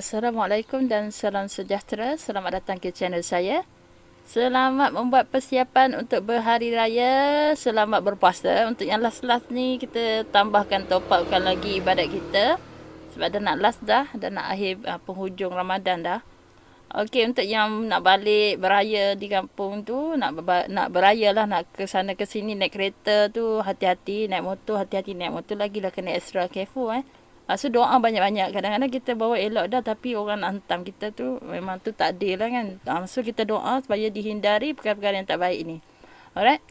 Assalamualaikum dan salam sejahtera. Selamat datang ke channel saya. Selamat membuat persiapan untuk berhari raya. Selamat berpuasa. Untuk yang last-last ni, kita tambahkan, top upkan lagi ibadat kita. Sebab dah nak last dah. Dah nak akhir penghujung Ramadan dah. Okey, untuk yang nak balik beraya di kampung tu, nak beraya lah, nak ke sana ke sini naik kereta tu, hati-hati. Naik motor, hati-hati naik motor lagi lah, kena extra careful So doa banyak-banyak. Kadang-kadang kita bawa elok dah, tapi orang nak hentam kita tu memang tu takdir lah kan. So kita doa supaya dihindari perkara-perkara yang tak baik ni. Alright.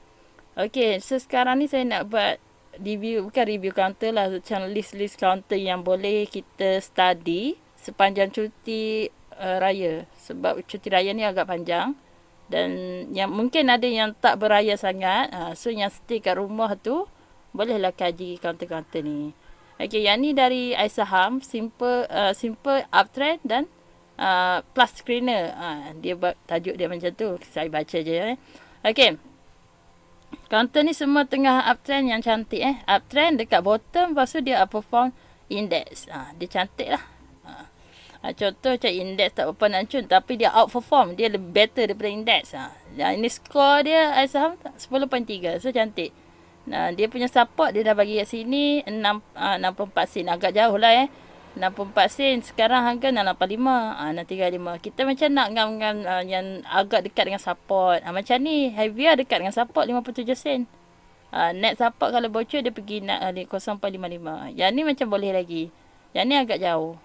Okay, so sekarang ni saya nak buat review, bukan review counter lah, macam list-list counter yang boleh kita study sepanjang cuti raya. Sebab cuti raya ni agak panjang. Dan yang mungkin ada yang tak beraya sangat. So yang stay kat rumah tu, bolehlah kaji counter-counter ni. Okay, yang ni dari iSaham, simple uptrend dan plus screener. Dia tajuk dia macam tu. Saya baca je. Okay. Counter ni semua tengah uptrend yang cantik Uptrend dekat bottom, lepas tu dia outperform index. Dia cantik lah. Contoh macam index tak berapa nak cun, tapi dia outperform. Dia lebih better daripada index. Ini skor dia iSaham 10.3. So cantik. Dia punya support dia dah bagi kat sini 64 sen. Agak jauh lah 64 sen. Sekarang harga 685. 635. Kita macam nak ngam yang agak dekat dengan support. Macam ni. Heavier dekat dengan support 57 sen. Net support kalau bocor dia pergi 0.55. Yang ni macam boleh lagi. Yang ni agak jauh.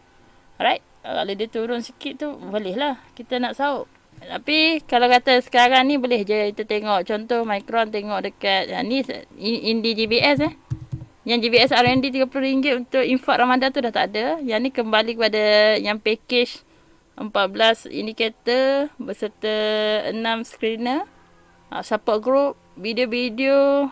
Alright. Kalau dia turun sikit tu boleh lah. Kita nak sahut. Tapi kalau kata sekarang ni boleh je kita tengok. Contoh Micron tengok dekat ni Indi GBS Yang GBS R&D RM30 untuk infak Ramadan tu dah tak ada. Yang ni kembali kepada yang package 14 indikator berserta 6 screener. Support group, video-video,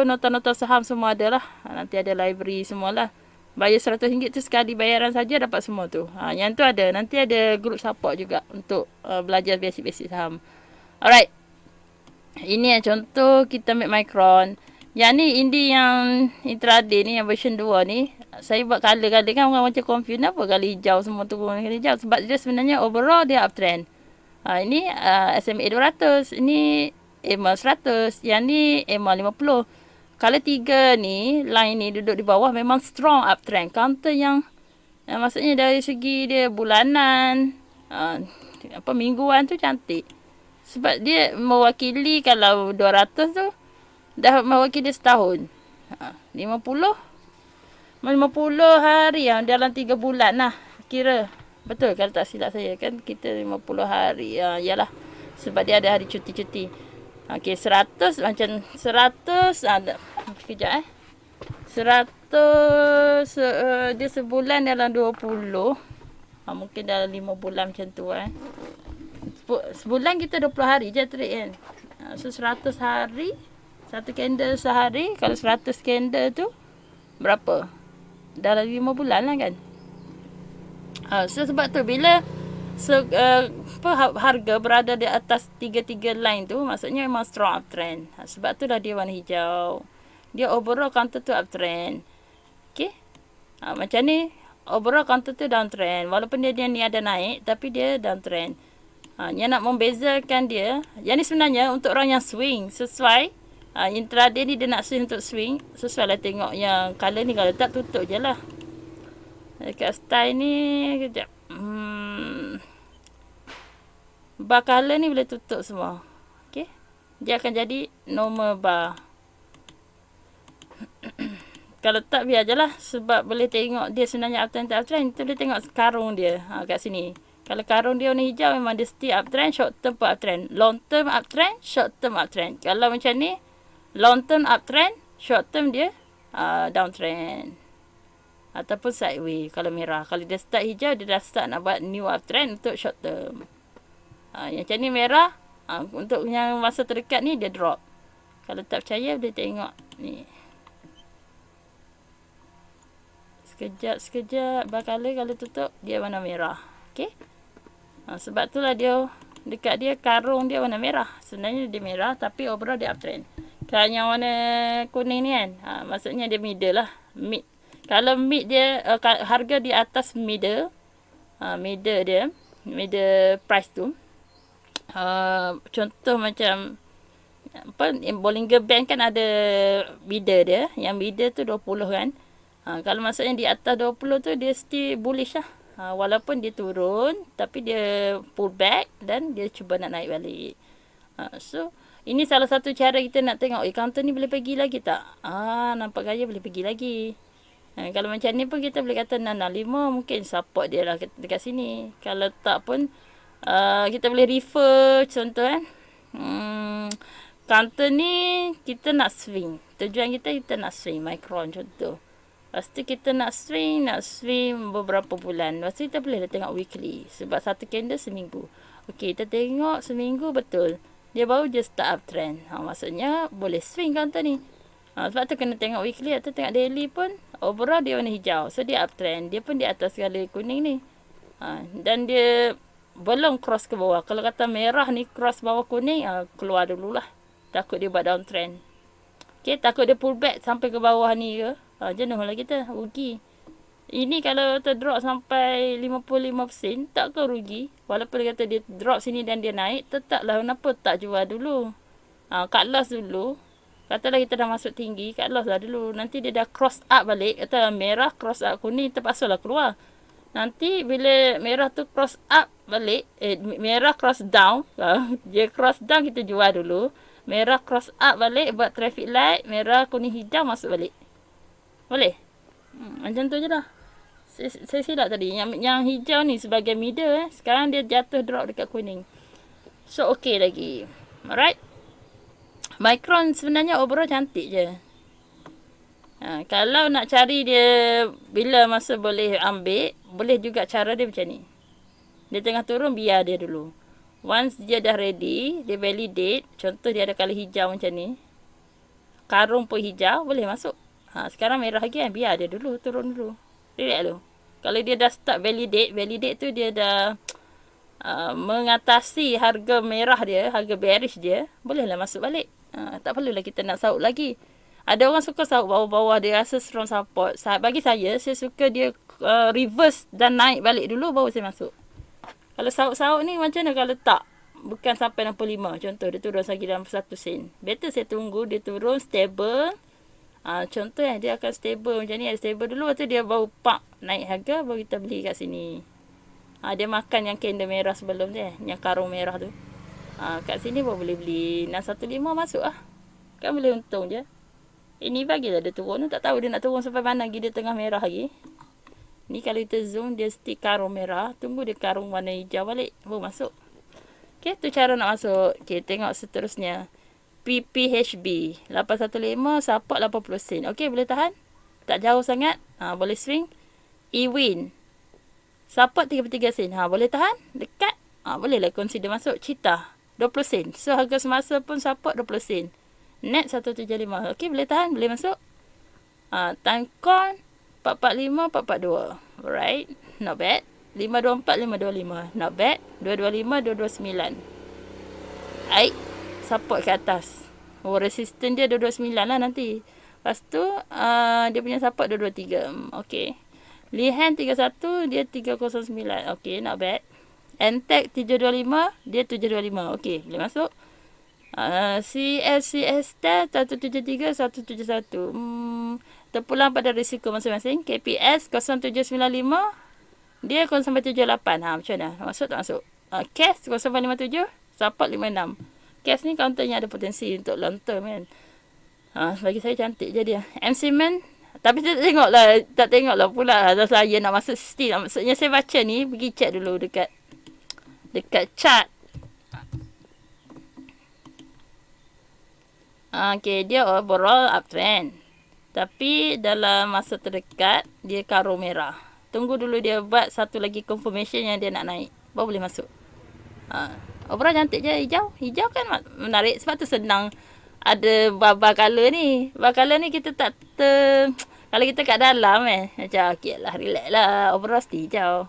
nota-nota saham semua ada lah. Nanti ada library semualah. Bayar RM100 tu sekali bayaran saja dapat semua tu. Yang tu ada. Nanti ada group support juga untuk belajar basic-basic saham. Alright. Ini contoh kita ambil Micron. Yang ni Indi yang intraday ni, yang version 2 ni. Saya buat color-color kan orang macam confused. Kenapa kali hijau semua tu guna hijau? Sebab dia sebenarnya overall dia uptrend. Ini SMA 200. Ini EMA 100. Yang ni EMA 50. Kalau tiga ni, line ni duduk di bawah memang strong uptrend. Counter yang maksudnya dari segi dia bulanan, mingguan tu cantik. Sebab dia mewakili kalau 200 tu, dah mewakili setahun. 50 hari dalam 3 bulan lah. Kira, betul kalau tak silap saya kan kita 50 hari. Yalah, sebab dia ada hari cuti-cuti. Okey, 100 macam 100 ada sekejap 100 dia sebulan dalam 20. Mungkin dalam 5 bulan macam tu sebulan kita 20 hari je trade kan. So 100 hari, satu candle sehari, kalau 100 candle tu berapa? Dalam 5 bulan lah kan. So sebab tu bila harga berada di atas 3-3 line tu, maksudnya memang strong uptrend. Sebab tu dah dia warna hijau. Dia overall counter tu uptrend. Okay. Macam ni, overall counter tu downtrend. Walaupun dia ni ada naik, tapi dia downtrend. Yang nak membezakan dia, yang ni sebenarnya untuk orang yang swing, sesuai. Intraday ni dia nak swing untuk swing. Sesuai lah tengok yang color ni, kalau tak tutup je lah. Dekat style ni, kejap. Bar color ni boleh tutup semua. Okay. Dia akan jadi normal bar. Kalau tak biar je lah. Sebab boleh tengok dia sebenarnya uptrend tak uptrend. Kita boleh tengok karung dia kat sini. Kalau karung dia warna hijau memang dia still uptrend, short term pun uptrend. Long term uptrend, short term uptrend. Kalau macam ni, long term uptrend, short term dia downtrend. Ataupun sideways kalau merah. Kalau dia start hijau, dia dah start nak buat new uptrend untuk short term. Yang macam ni merah, untuk yang masa terdekat ni dia drop. Kalau tak percaya boleh tengok ni. Sekejap bar color kalau tutup dia warna merah. Okey. Sebab itulah dia dekat dia karung dia warna merah. Sebenarnya dia merah tapi overall dia uptrend. Kalau yang warna kuning ni kan, maksudnya dia middle lah, mid. Kalau mid dia harga di atas middle, Middle dia, middle price tu. Contoh macam apa, Bollinger Band kan ada middle dia, yang middle tu 20 kan. Kalau maksudnya di atas 20 tu dia still bullish lah. Walaupun dia turun tapi dia pull back dan dia cuba nak naik balik. So ini salah satu cara kita nak tengok counter ni boleh pergi lagi tak. Nampak gaya boleh pergi lagi. Kalau macam ni pun kita boleh kata 665 mungkin support dia lah dekat sini. Kalau tak pun kita boleh refer contoh kan. Counter ni kita nak swing. Tujuan kita nak swing micron contoh. Lepas tu kita nak swing beberapa bulan. Lepas tu kita boleh tengok weekly. Sebab satu candle seminggu. Okey, kita tengok seminggu betul. Dia baru je start uptrend. Maksudnya boleh swing counter ni. Sebab tu kena tengok weekly atau tengok daily pun. Overall dia warna hijau. So dia uptrend. Dia pun di atas skala kuning ni. Dan dia belum cross ke bawah. Kalau kata merah ni cross bawah kuning, keluar dululah. Takut dia buat downtrend. Okay, takut dia pull back sampai ke bawah ni ke. Jenuh lah kita. Rugi. Ini kalau terdrop sampai 55%, tak ke rugi? Walaupun dia kata dia drop sini dan dia naik, tetaplah kenapa tak jual dulu. Cut loss dulu. Katalah kita dah masuk tinggi, cut loss lah dulu. Nanti dia dah cross up balik. Kata merah cross up kuning, terpaksalah keluar. Nanti bila merah tu cross up balik, merah cross down. Dia cross down, kita jual dulu. Merah cross up balik, buat traffic light. Merah, kuning, hijau masuk balik. Boleh? Macam tu je dah. Saya silap tadi. Yang hijau ni sebagai middle. Sekarang dia jatuh drop dekat kuning. So, okay lagi. Alright? Micron sebenarnya overall cantik je. Kalau nak cari dia bila masa boleh ambil, boleh juga cara dia macam ni. Dia tengah turun, biar dia dulu. Once dia dah ready, dia validate. Contoh dia ada colour hijau macam ni. Karung pun hijau, boleh masuk. Sekarang merah lagi kan, biar dia dulu, turun dulu. Relax dulu. Kalau dia dah start validate tu dia dah mengatasi harga merah dia, harga bearish dia, bolehlah masuk balik. Tak perlulah kita nak saut lagi. Ada orang suka saut bawah-bawah, dia rasa strong support. Bagi saya suka dia reverse dan naik balik dulu, baru saya masuk. Kalau saut-saut ni macam mana kalau tak? Bukan sampai 65. Contoh dia turun lagi dalam 1 sen. Better saya tunggu dia turun stable. Contoh dia akan stable macam ni. Ada stable dulu. Lepas tu dia baru pump naik harga. Baru kita beli kat sini. Dia makan yang candle merah sebelum tu. Yang karung merah tu. Kat sini baru boleh beli. 615 masuk lah. Kan boleh untung je. Ini bagilah dia turun. Tak tahu dia nak turun sampai mana lagi. Dia tengah merah lagi. Ni kalau kita zoom, dia stick karung merah. Tunggu dia karung warna hijau balik. Baru masuk. Okay, tu cara nak masuk. Okay, tengok seterusnya. PPHB. 815, support 80 sen. Okay, boleh tahan. Tak jauh sangat. Boleh swing. Ewin. Support 33 sen. Boleh tahan. Dekat. Bolehlah consider masuk. Cheetah. 20 sen. So, harga semasa pun support 20 sen. Net 175. Okay, boleh tahan. Boleh masuk. Timecon. 445, 442. Alright. Not bad. 524, 525. Not bad. 225, 229. Baik. Support ke atas. Resistance dia 229 lah nanti. Lepas tu, dia punya support 223. Okay. Lihan 31, dia 309. Okay, not bad. Entech 725, dia 725. Okay, boleh masuk. CLCS 173, 171. Terpulang pada risiko masing-masing. KPS 0795, dia 0.78. Macam mana? Masuk tak masuk? Cash 0.57, support 56. Cash ni counternya ada potensi untuk long term kan. Bagi saya cantik je dia. MCMan, tapi tak tengoklah pula ada saya nak masuk still. Maksudnya saya baca ni, pergi check dulu dekat chart. Okay, dia overall uptrend. Tapi dalam masa terdekat, dia karung merah. Tunggu dulu dia buat satu lagi confirmation yang dia nak naik. Baru boleh masuk. Overall cantik je hijau. Hijau kan menarik. Sebab tu senang ada bar color ni. Bar color ni kita tak kalau kita kat dalam macam okay lah, relax lah. Overall still hijau.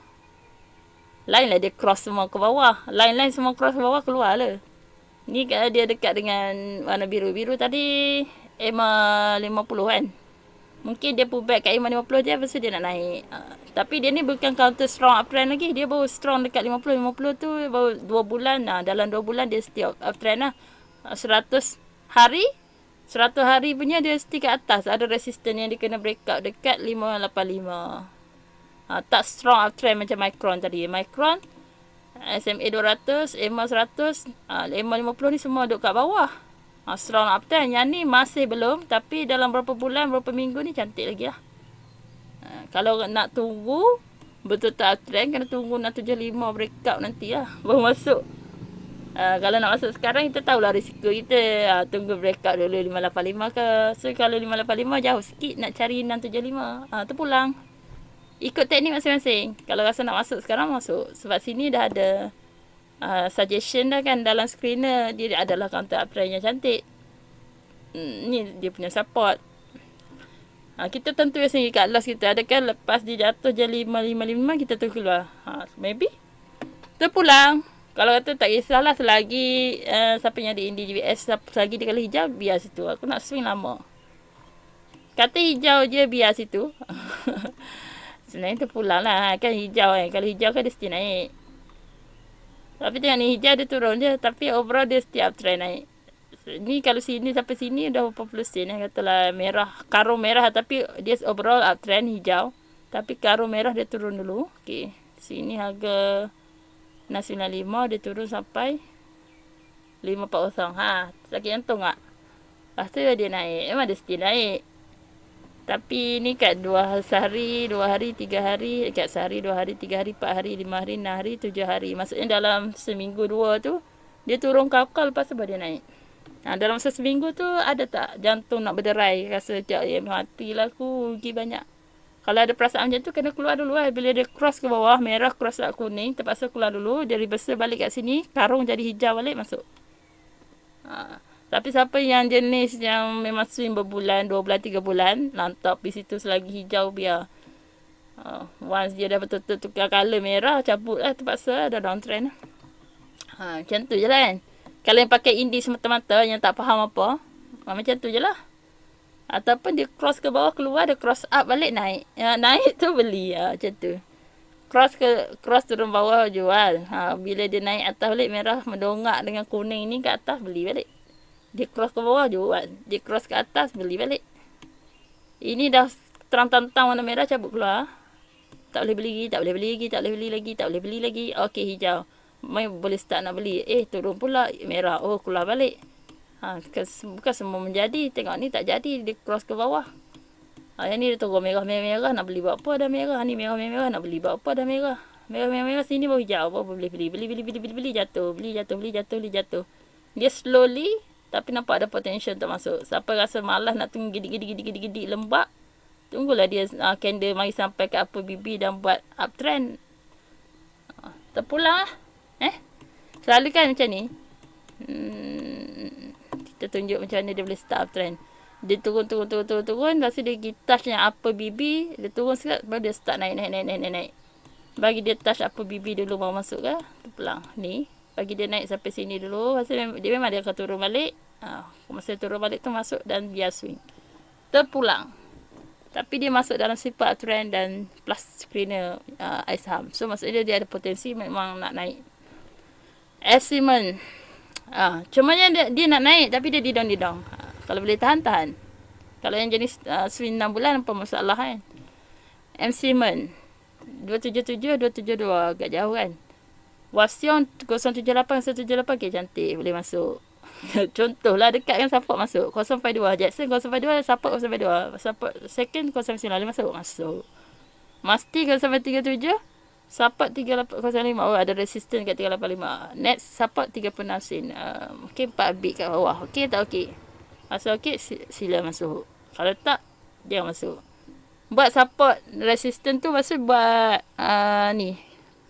Line lah dia cross semua ke bawah. Line semua cross ke bawah, keluar lah. Ni dia dekat dengan warna biru. Biru tadi EMA 50 kan. Mungkin dia pullback kat 50 je, lepas tu dia nak naik. Tapi dia ni bukan counter strong uptrend lagi. Dia baru strong dekat 50. 50 tu baru 2 bulan. Dalam 2 bulan dia still uptrend lah. 100 hari. 100 hari punya dia still kat atas. Ada resistance yang dia kena breakout dekat 585. Tak strong uptrend macam Micron tadi. Micron, SMA 200, EMA 100, EMA 50 ni semua duduk kat bawah. Strong uptrend. Yang ni masih belum. Tapi dalam berapa bulan, berapa minggu ni cantik lagi lah. Kalau nak tunggu betul-betul uptrend, kena tunggu 675 breakout nanti lah. Baru masuk. Kalau nak masuk sekarang, kita tahulah risiko kita. Tunggu breakout dulu 585 ke. So kalau 585 jauh sikit, nak cari 675. Terpulang. Ikut teknik masing-masing. Kalau rasa nak masuk sekarang, masuk. Sebab sini dah ada suggestion dah kan dalam screener. Dia adalah counter uptrend yang cantik. Ni dia punya support. Kita tentu sendiri kat loss kita. Adakah lepas dia jatuh je 555 kita tu keluar? Maybe. Terpulang. Kalau kata tak kisahlah selagi siapa yang ada Indi GBS, selagi dia kalau hijau, biar situ. Aku nak swing lama. Kata hijau je, biar situ. Sebenarnya terpulang lah. Kan hijau kan. Kalau hijau kan dia mesti naik. Tapi tengok ni hijau dia turun je. Tapi overall dia setiap uptrend naik. Ni kalau sini sampai sini dah 40 sen. Katalah merah. Karung merah. Tapi dia overall uptrend hijau. Tapi karung merah dia turun dulu. Okay. Sini harga 695 dia turun sampai 540. Sakit jantung tak? Lepas tu dia naik. Memang dia mesti naik. Tapi ni kat 2 sehari, 2 hari, 3 hari, kat sehari, 2 hari, 3 hari, 4 hari, 5 hari, 6 hari, 7 hari. Maksudnya dalam seminggu 2 tu, dia turun kakal lepas tu baru dia naik. Dalam seminggu tu ada tak jantung nak berderai, rasa sekejap matilah aku, rugi banyak. Kalau ada perasaan macam tu, kena keluar dulu lah. Bila dia cross ke bawah, merah cross ke kuning, terpaksa keluar dulu. Dia reversal balik kat sini, karung jadi hijau balik, masuk. Tapi siapa yang jenis yang memang swing berbulan, 2 bulan, 3 bulan, lantap di situ selagi hijau biar. Once dia dah betul-betul tukar colour merah, cabut lah, terpaksa ada downtrend lah. Macam tu je lah kan. Kalau yang pakai Indi semata-mata, yang tak faham apa, macam tu je lah. Ataupun dia cross ke bawah keluar, dia cross up balik naik. Naik tu beli, macam tu. Cross turun bawah jual. Bila dia naik atas balik, merah mendongak dengan kuning ni ke atas, beli balik. Dia cross ke bawah jual. Dia cross ke atas, beli balik. Ini dah terang-tantang warna merah, cabut keluar. Tak boleh beli lagi, tak boleh beli lagi, tak boleh beli lagi, tak boleh beli lagi. Okey, hijau. Boleh start nak beli. Turun pula merah. Keluar balik. Bukan semua menjadi. Tengok ni tak jadi. Dia cross ke bawah. Yang ni dia turun merah-merah. Nak beli buat apa dah merah. Ni merah-merah. Nak beli buat apa dah merah. Merah-merah sini baru hijau. Boleh beli. Beli. Jatuh. Beli. Jatuh. Dia slowly. Tapi nampak ada potential untuk masuk. Siapa rasa malas nak tunggu gidi lembab. Tunggulah dia candle mari sampai ke upper BB dan buat uptrend. Terpulang lah. Selalu kan macam ni. Kita tunjuk macam mana dia boleh start uptrend. Dia turun. Lepas tu dia pergi touch yang upper BB. Dia turun sekejap. Baru dia start naik. Bagi dia touch upper BB dulu baru masuk ke. Terpulang. Ni. Bagi dia naik sampai sini dulu. Lepas tu dia memang dia akan turun balik. Masa turun balik tu masuk dan biar swing. Terpulang. Tapi dia masuk dalam sifat uptrend dan plus screener saham. So maksudnya dia ada potensi memang nak naik. Siemens. Cumanya dia nak naik tapi dia didong. Kalau boleh tahan. Kalau yang jenis swing 6 bulan apa masalah kan. Siemens 277 272 agak jauh kan. Wasion 078 178 okay, cantik boleh masuk. Contohlah dekat kan support masuk 052 Jackson 052 support 052 support second 095 masuk. Masti 037 support 3805. Ada resistance kat 385. Next support 36 sen. Okey 4 bit kat bawah. Okey tak okey? Masuk okey sila masuk. Kalau tak jangan masuk. Buat support resistance tu maksud buat ni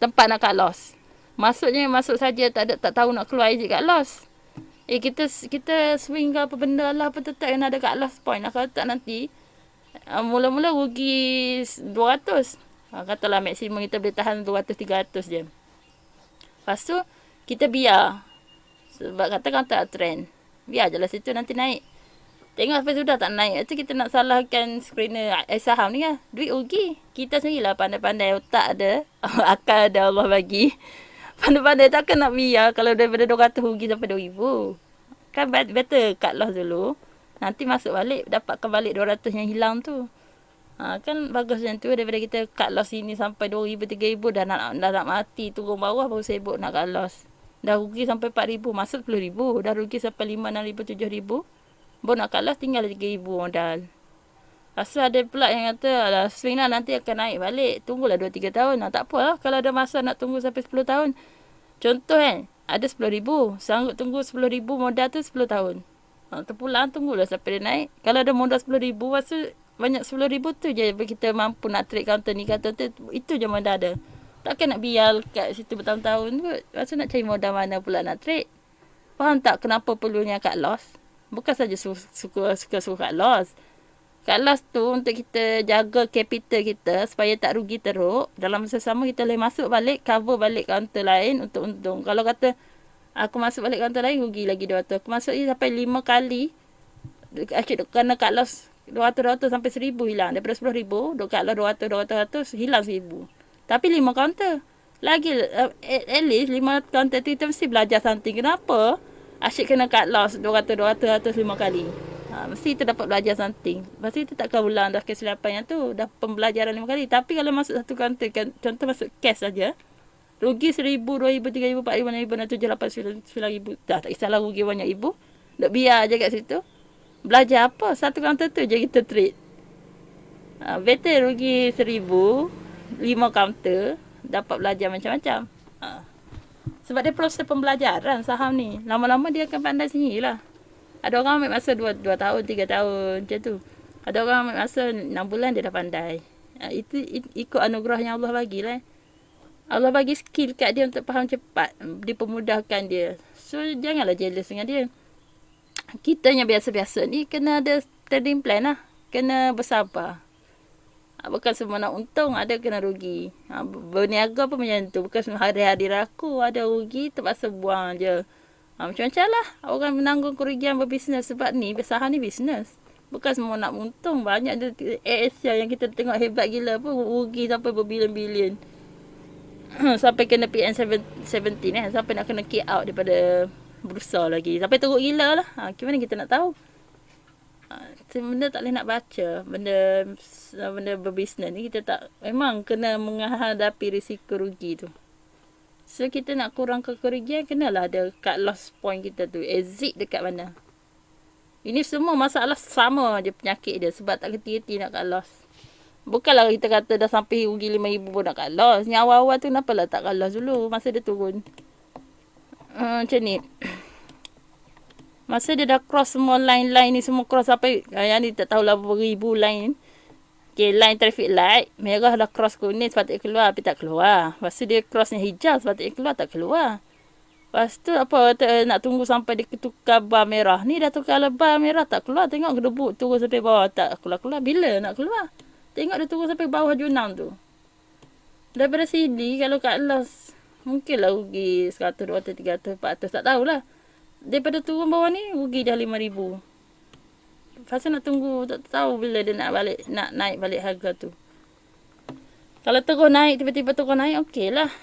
tempat nak cut loss. Masuknya masuk saja tak tahu nak keluar exit kat loss. Kita swing ke apa benda lah apa tetap kena ada kat loss point lah. Kalau tak nanti mula-mula rugi 200. Katalah maksimum kita boleh tahan 200-300 je. Lepas tu kita biar. Sebab kata tak trend. Biar je lah situ nanti naik. Tengok sampai sudah tak naik. Itu kita nak salahkan screener saham ni lah. Duit rugi. Kita sendirilah pandai-pandai, otak ada. Akal ada Allah bagi. Pandai-pandai takkan nak biar kalau daripada 200 rugi sampai 2000. Kan better cut loss dulu. Nanti masuk balik, dapatkan balik 200 yang hilang tu. Kan bagus macam tu, daripada kita cut loss sini sampai 2000, 3000 dah nak mati. Turun bawah baru sibuk nak cut loss. Dah rugi sampai 4000, masuk 10000. Dah rugi sampai 5, 6000, 7000. Baru nak cut loss tinggal 3000 modal. Asal ada pula yang kata, alah swing lah nanti akan naik balik. Tunggulah 2-3 tahun. Tak apa lah kalau ada masa nak tunggu sampai 10 tahun. Contoh kan, ada 10,000. Sanggup tunggu 10,000 modal tu 10 tahun. Terpulang tunggulah sampai dia naik. Kalau ada modal 10,000, masa banyak 10,000 tu je kita mampu nak trade counter ni kata tu. Itu je modal ada. Takkan nak biar kat situ bertahun-tahun kot. Masa nak cari modal mana pula nak trade. Faham tak kenapa perlunya cut loss? Bukan saja suka cut loss. Cut loss tu untuk kita jaga capital kita supaya tak rugi teruk. Dalam masa sama kita boleh masuk balik, cover balik counter lain untuk untung. Kalau kata aku masuk balik counter lain rugi lagi 200. Aku masuk ni sampai 5 kali. Asyik kena cut loss 200 sampai 1000 hilang. Daripada 10,000, duk cut loss 200 hilang 1000. Tapi 5 counter. Lagi at least 5 counter tu kita mesti belajar something. Kenapa? Asyik kena cut loss 200 5 kali. Mesti kita dapat belajar something. Pasti kita takkan ulang dah kesilapan yang tu. Dah pembelajaran 5 kali. Tapi kalau masuk satu counter, contoh masuk cash saja, rugi 1,000, 2,000, 3,000, 4,000, 5,000, 6,000, 7,000, 8,000, 9,000. Dah tak kisahlah rugi banyak ibu. Duk biar je kat situ. Belajar apa? Satu counter tu je kita trade. Better rugi 1,000, 5 counter, dapat belajar macam-macam. Sebab dia proses pembelajaran saham ni. Lama-lama dia akan pandai sendiri lah. Ada orang ambil masa 2 tahun, 3 tahun macam tu. Ada orang ambil masa 6 bulan dia dah pandai. Itu ikut anugerah yang Allah bagi lah. Allah bagi skill kat dia untuk faham cepat. Dipermudahkan dia. So, janganlah jealous dengan dia. Kita yang biasa-biasa ni kena ada trading plan lah. Kena bersabar. Bukan semua nak untung, ada kena rugi. Berniaga pun macam tu. Bukan semua hari-hari raku, ada rugi, terpaksa buang je. Macam-macam lah. Orang menanggung kerugian berbisnes. Sebab ni, saham ni bisnes. Bukan semua nak untung. Banyak ada ASL yang kita tengok hebat gila pun rugi sampai berbilion-bilion. Sampai kena PN17 kan. Sampai nak kena kick out daripada bursa lagi. Sampai teruk gila lah. Gimana kita nak tahu? Benda tak boleh nak baca. Benda berbisnes ni kita tak. Memang kena menghadapi risiko rugi tu. So kita nak kurangkan kerugian, kenalah ada cut loss point kita tu. Exit dekat mana. Ini semua masalah sama je penyakit dia. Sebab tak kerti-kerti nak cut loss. Bukanlah kita kata dah sampai rugi 5,000 pun nak cut loss. Yang awal-awal tu kenapa lah tak cut loss dulu masa dia turun. Macam ni. Masa dia dah cross semua line-line ni, semua cross sampai, yang ni tak tahulah berapa ribu line. Okay, line traffic light, merah dah cross kuning sepatutnya keluar, tapi tak keluar. Lepas tu dia cross yang hijau sepatutnya keluar, tak keluar. Lepas tu apa, nak tunggu sampai dia tukar bar merah. Ni dah tukar bar merah, tak keluar. Tengok gedebuk turun sampai bawah, tak keluar-keluar. Bila nak keluar? Tengok dia turun sampai bawah jurnal tu. Daripada sini, kalau kat loss, mungkinlah rugi 100, 200, 300, 400, tak tahulah. Daripada turun bawah ni, rugi dah 5,000. Pasal nak tunggu, tak tahu bila dia nak naik balik harga tu. Kalau terus naik, tiba-tiba terus naik, okey lah.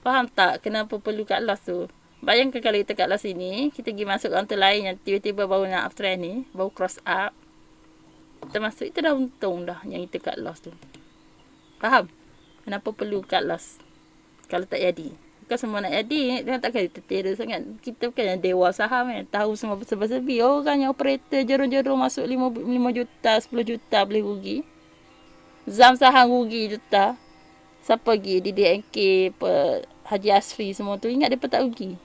Faham tak kenapa perlu cut loss tu? Bayangkan kalau kita cut loss sini, kita pergi masuk counter lain yang tiba-tiba baru nak uptrend ni, baru cross up. Kita masuk, itu dah untung dah yang kita cut loss tu. Faham? Kenapa perlu cut loss? Kalau tak jadi. Bukan semua nak jadi, dia takkan tertera sangat. Kita bukan yang dewa saham kan. Tahu semua serba-serbi. Orang yang operator jeron-jeron masuk 5 juta, 10 juta boleh rugi. Zam saham rugi juta. Siapa pergi? DDNK, Haji Asri semua tu. Ingat dia pun tak rugi.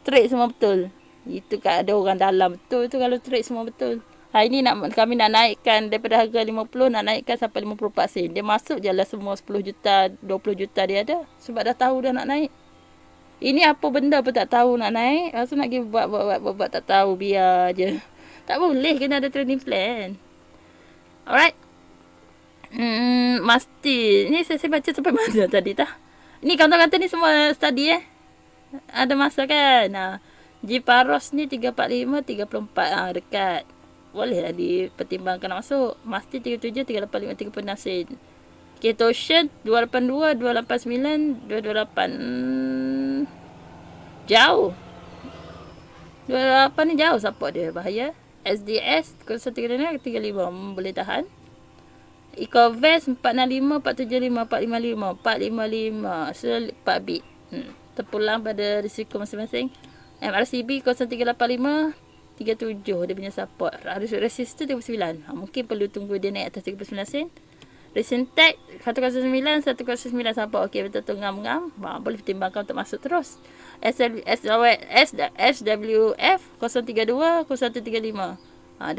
Trade semua betul. Itu kan ada orang dalam betul tu kalau trade semua betul. Hari ni kami nak naikkan daripada harga 50, nak naikkan sampai 50%. Dia masuk je lah semua 10 juta, 20 juta dia ada. Sebab dah tahu dah nak naik. Ini apa benda pun tak tahu nak naik. Lepas tu nak pergi buat tak tahu, biar je. Tak boleh, kena ada trading plan. Alright. Mesti. Ni saya baca sampai mana tadi tah? Ni kata-kata ni semua study Ada masa kan. Jiparos ni 345, 34. Dekat. Boleh lah dipertimbangkan nak masuk. Masti 37, 385, 36 sen. Okay, Toshan 282, 289, 228. Jauh. 228 ni jauh support dia. Bahaya. SDS 0136, 35. Boleh tahan. Ecovest 465, 475, 455, 455. So 4 bit. Terpulang pada risiko masing-masing. MRCB 0385, 37 dia punya support. Resistance 39. Mungkin perlu tunggu dia naik atas 39 sen. Recent tag 109, 109 support. Okey, betul tu ngam-ngam. Boleh pertimbangkan untuk masuk terus. SWF 032, 0135.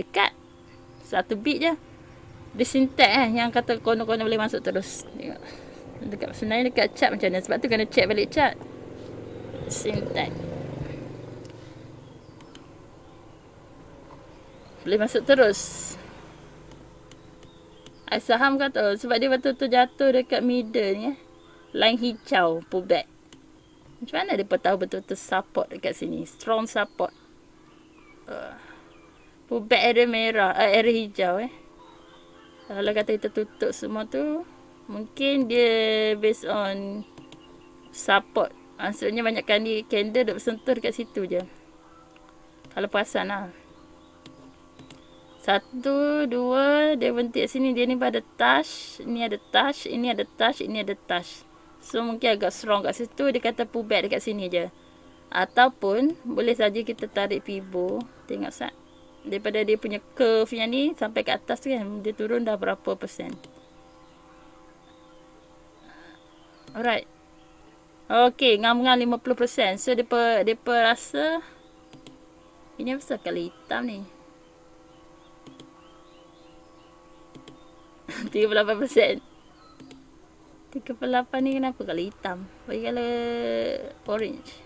Dekat. 1 bit je. Recent tag yang kata kono-kono boleh masuk terus. Tengok. Dekat sebenarnya dekat chart macam mana. Sebab tu kena check balik chart. Recent tag. Boleh masuk terus. Saham kata sebab dia betul-betul jatuh dekat middle ni. Line hijau, pullback. Macam mana dia tahu betul-betul support dekat sini? Strong support. Pullback area merah, area hijau Kalau kata kita tutup semua tu, mungkin dia based on support. Maksudnya banyak kali candle duk bersentuh dekat situ je. Kalau perasan lah. 1, 2, dia berhenti kat sini. Dia ni ada touch. Ini ada touch. Ini ada touch. Ini ada touch. So, mungkin agak strong kat situ. Dia kata pullback dekat sini je. Ataupun, boleh saja kita tarik Fibo. Tengok sat. Daripada dia punya curve yang ni, sampai ke atas tu kan. Dia turun dah berapa persen. Alright. Okay, ngam-ngam 50%. So, dia rasa. Ini apa kali hitam ni? 38%. 38 ni kenapa kalau hitam? Bagi kalau orange.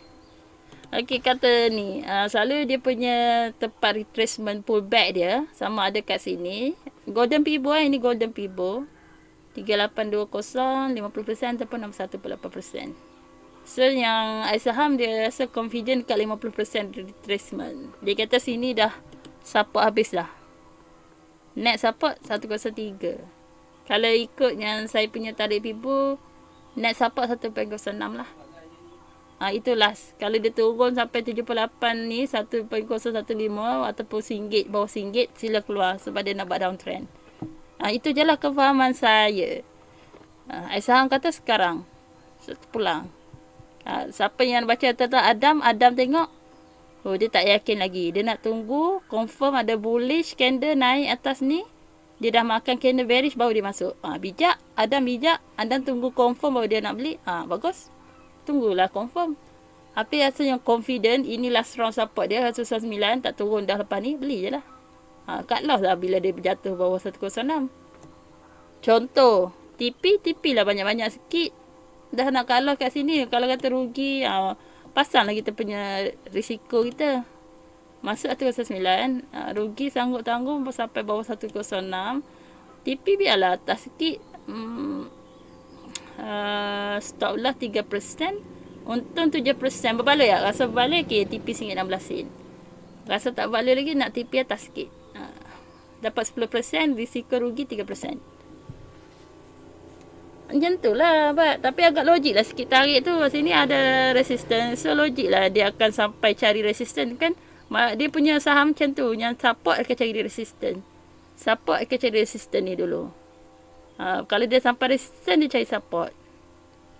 Okey, kata ni. Selalu dia punya tempat retracement pullback dia. Sama ada kat sini. Golden Pibo ini Golden Pibo. 3820, 50% ataupun 61.8%. So, yang saham dia rasa confident kat 50% retracement. Dia kata sini dah support habis dah. Net support 103. Kalau ikut yang saya punya tarik Fibo, net support 1.06 lah. Itu last. Kalau dia turun sampai 78 ni 1.015 ataupun RM1, bawah RM1, sila keluar sebab dia nak buat downtrend. Itu je lah kefahaman saya. Saham kata sekarang. Pulang. Siapa yang baca tentang Adam tengok. Oh, dia tak yakin lagi. Dia nak tunggu confirm ada bullish candle naik atas ni. Dia dah makan candle bearish baru dia masuk. Bijak. Adam bijak. Adam tunggu confirm baru dia nak beli. Bagus. Tunggulah confirm. Tapi rasa yang confident. Inilah strong support dia. 109 tak turun dah lepas ni. Beli je lah. Cut loss lah bila dia berjatuh bawah 106. Contoh. TP lah banyak-banyak sikit. Dah nak cut loss kat sini. Kalau kata rugi. Pasanglah kita punya risiko kita. Masuk 109. Rugi sanggup tanggung sampai bawah 106. TP biarlah atas sikit. Stop lah 3%. Untung 7%. Berbaloi tak? Rasa berbaloi okay, TP RM1.16. Rasa tak berbaloi lagi nak TP atas sikit. Dapat 10%. Risiko rugi 3%. Macam tu lah. Tapi agak logik lah sikit tarik tu. Sini ada resistance. So logik lah dia akan sampai cari resistance kan. Dia punya saham macam tu. Yang support akan cari resistance. Support akan cari resistance ni dulu. Kalau dia sampai resistance dia cari support.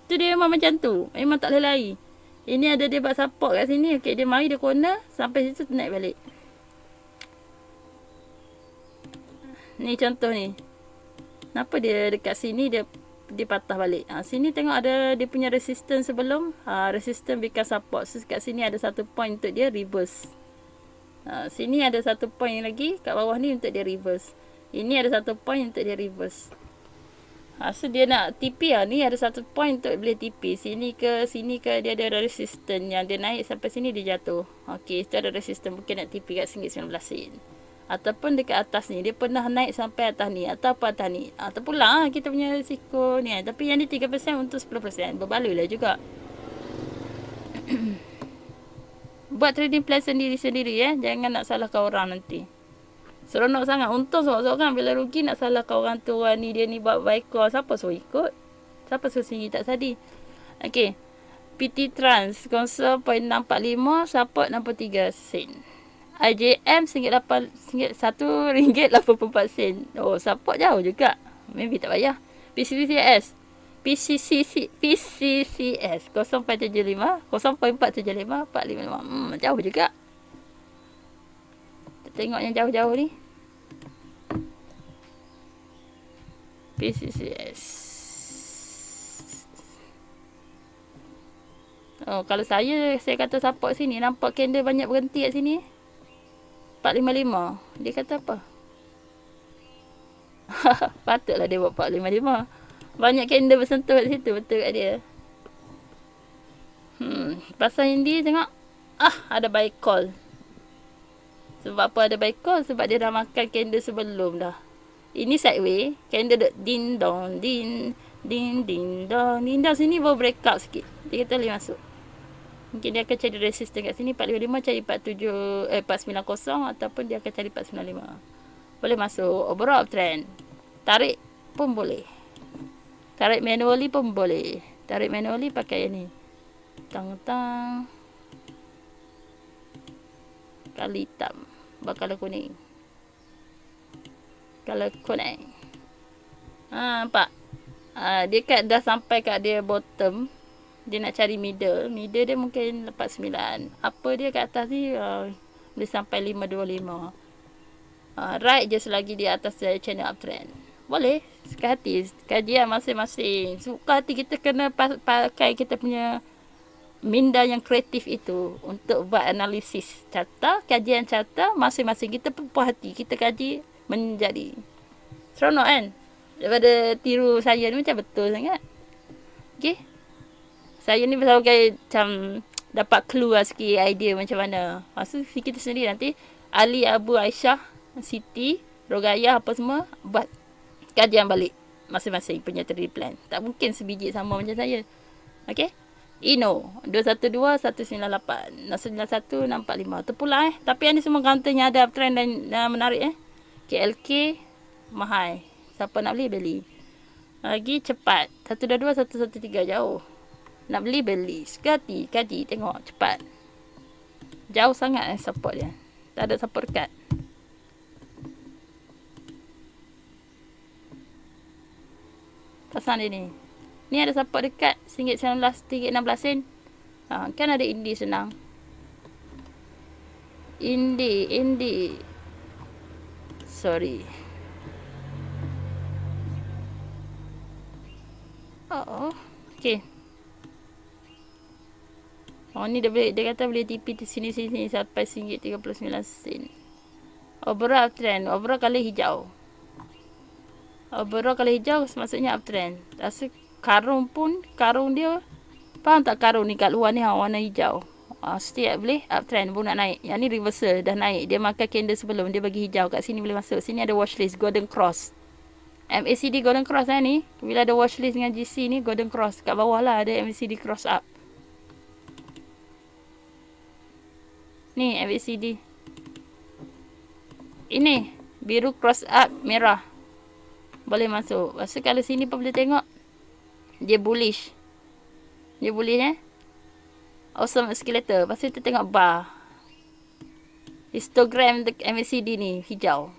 Tu dia memang macam tu. Memang tak boleh lari. Ini ada dia buat support kat sini. Okay, dia mari dia corner. Sampai situ naik balik. Ni contoh ni. Kenapa dia dekat sini dia patah balik. Sini tengok ada dia punya resistance sebelum. Resistance become support. So kat sini ada satu point untuk dia reverse. Sini ada satu point lagi. Kat bawah ni untuk dia reverse. Ini ada satu point untuk dia reverse. So dia nak TP lah. Ni ada satu point untuk boleh TP. Sini ke dia ada resistance. Yang dia naik sampai sini dia jatuh. Okey, itu ada resistance. Mungkin nak TP kat RM1.19. Ataupun dekat atas ni. Dia pernah naik sampai atas ni. Atau apa atas ni. Terpulang lah kita punya risiko ni. Tapi yang ni 3% untuk 10%. Berbaloi lah juga. buat trading plan sendiri-sendiri ya. Jangan nak salahkan orang nanti. Seronok sangat. Untung seorang-seorang bila rugi nak salahkan orang tu, orang ni, dia ni buat baikor. Siapa suruh ikut? Siapa suruh sendiri tak sadi? Okey. PT Trans 0.645 support 63 sen. IJM RM1.84. Oh, support jauh juga. Maybe tak payah. PCCS 0.75 0.475 455. Jauh juga. Tengok yang jauh-jauh ni. PCCS. Oh, kalau saya kata support sini, nampak candle banyak berhenti kat sini. 455. Dia kata apa? Patutlah dia buat 455. Banyak candle bersentuh kat situ, betul kat dia. Pasal ini tengok. Ada buy call. Sebab apa ada buy call? Sebab dia dah makan candle sebelum dah. Ini sideway, candle duk din dong din dong. Sini baru break out sikit. Dia kata boleh masuk. Mungkin dia akan cari resistance kat sini 455, cari 490 ataupun dia akan cari 495. Boleh masuk. Overall uptrend. Tarik pun boleh. Tarik manually pun boleh. Tarik manually pakai yang ni. Tang. Kali hitam. Bakal kuning. Kalau kuning. Nampak? Dia dah sampai kat dia bottom. Dia nak cari middle. Middle dia mungkin 49. Apa dia kat atas ni boleh sampai 525. Right je selagi dia atas channel uptrend. Boleh. Suka hati. Kajian masing-masing. Suka hati kita kena pakai kita punya minda yang kreatif itu untuk buat analisis carta, kajian carta masing-masing. Kita puas hati. Kita kaji menjadi seronok kan. Daripada tiru saya ni macam betul sangat. Okay. Saya ni sebagai macam dapat clue lah sikit idea macam mana. Maksud kita sendiri nanti Ali, Abu, Aisyah, Siti, Rogaya apa semua buat kajian balik masing-masing punya 3D plan. Tak mungkin sebiji sama macam saya. Okay. Ino 212 198 991 645. Terpulang Tapi yang ni semua counternya ada uptrend dan menarik KLK mahal. Siapa nak beli. Lagi cepat 122 113 jauh. Nak beli. Sekali kaji tengok cepat. Jauh sangat support dia. Tak ada support dekat. Pasang dia ni. Ni ada support dekat RM1.19 RM16. Kan ada Indi senang. Indi. Sorry. Okay. Ni dia kata boleh TP di sini sampai RM1.39. Overall uptrend. Overall color hijau. Overall color hijau maksudnya uptrend. Rasa karung dia. Faham tak karung ni kat luar ni warna hijau. Setiap boleh uptrend pun nak naik. Yang ni reversal dah naik. Dia makan candle sebelum dia bagi hijau. Kat sini boleh masuk. Sini ada watchlist golden cross. MACD golden cross ni. Bila ada watchlist dengan GC ni golden cross. Kat bawah lah ada MACD cross up. Ni MACD. Ini biru cross up merah. Boleh masuk. Maksud kalau sini pun boleh tengok. Dia bullish. Awesome escalator. Lepas tu kita tengok bar. Histogram MACD ni hijau.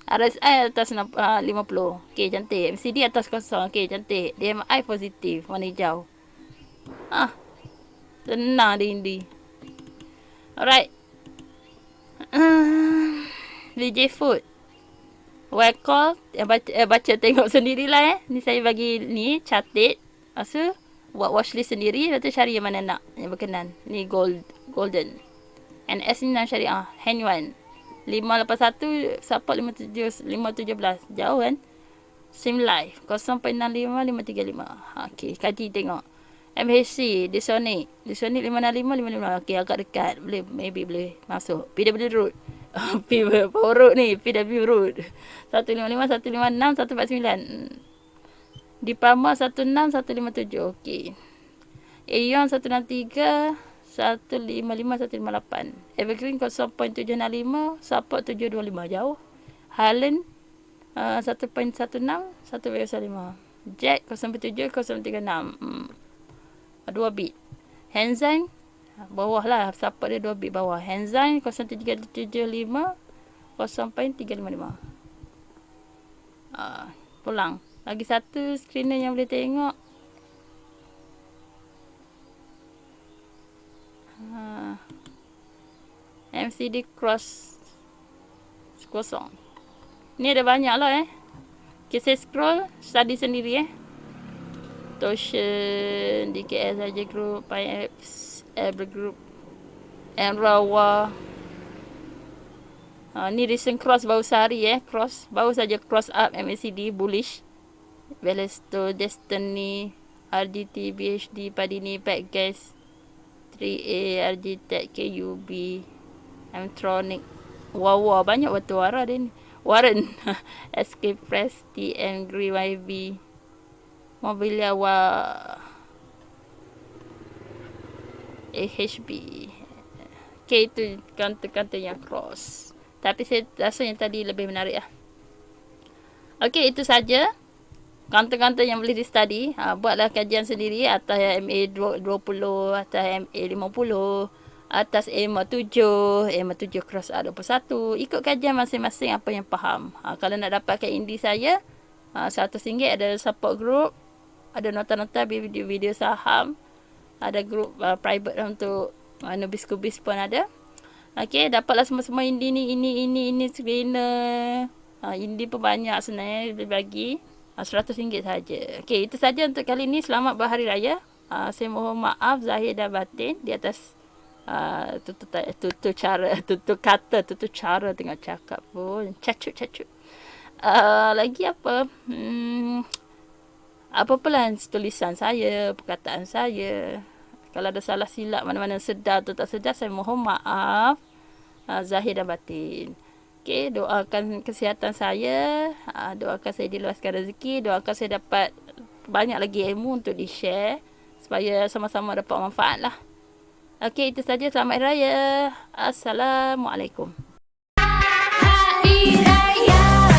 RSI atas 50. Okay, cantik. MACD atas 0. Okay, cantik. DMI positif. Warna hijau. Tenang dia Indi. Alright. VJ Food. Well call. Baca tengok sendirilah Ni saya bagi ni catat. Lepas buat watchlist sendiri. Lepas tu cari yang mana nak. Yang berkenan. Ni golden. NS ni nak syariah. Hand 1. 581. Support 517. Jauh kan. Sim live. 0.65 535. Okay. Kaji tengok. MHC. Disonic 565 555. Okay. Agak dekat. Maybe boleh masuk. PW Root. Power Road ni. PW Road. 155 156 149. Di Pama 16 157. Okey. Aeon 163 155-158. Evergreen 0.765, support 725 jauh. Haaland 1.16, 1.5. Jack 0.7, 0.36. 2 bit. Hanzine bawah lah, support dia 2 bit bawah. Hanzine 0.375, 0.355. Pulang. Lagi satu screener yang boleh tengok. MCD cross kosong. Ni ada banyak lah Okay, saya scroll study sendiri Toshen, DKS saja group, PyApps, Ever Group, Enrawa. Ni recent cross baru sehari cross. Baru saja cross up MACD bullish. Velesto, Destiny, RGT, BHD, Padini, Pack Gas, 3A, RGTech, KUB, Amtronic. Wow, banyak batu wara dia ni. Warren, SK Press, TM, Green YB, Mobilia, AHB. Okay, itu kanta-kanta yang cross. Tapi saya rasa yang tadi lebih menarik Okay, itu saja kanta-kanta yang boleh di study. Buatlah kajian sendiri atas MA 20, atas MA 50, atas EMA 7, EMA 7 cross A21. Ikut kajian masing-masing apa yang faham. Kalau nak dapatkan indie saya, RM100 ada support group, ada nota-nota video-video saham, ada group private untuk nubis-kubis pun ada. Okay, dapatlah semua-semua indie ni, ini screener. Indie pun banyak sebenarnya bagi. RM100 saja. Okay, itu saja untuk kali ini. Selamat berhari raya. Saya mohon maaf zahir dan batin di atas tutur cara tengah cakap pun cacut. Lagi apa? Apa-apalah tulisan saya, perkataan saya. Kalau ada salah silap mana-mana sedar atau tak sedar, saya mohon maaf zahir dan batin. Okay, doakan kesihatan saya, doakan saya diluaskan rezeki, doakan saya dapat banyak lagi ilmu untuk di-share supaya sama-sama dapat manfaat lah. Okay, itu saja. Selamat Hari Raya. Assalamualaikum. Hari Raya.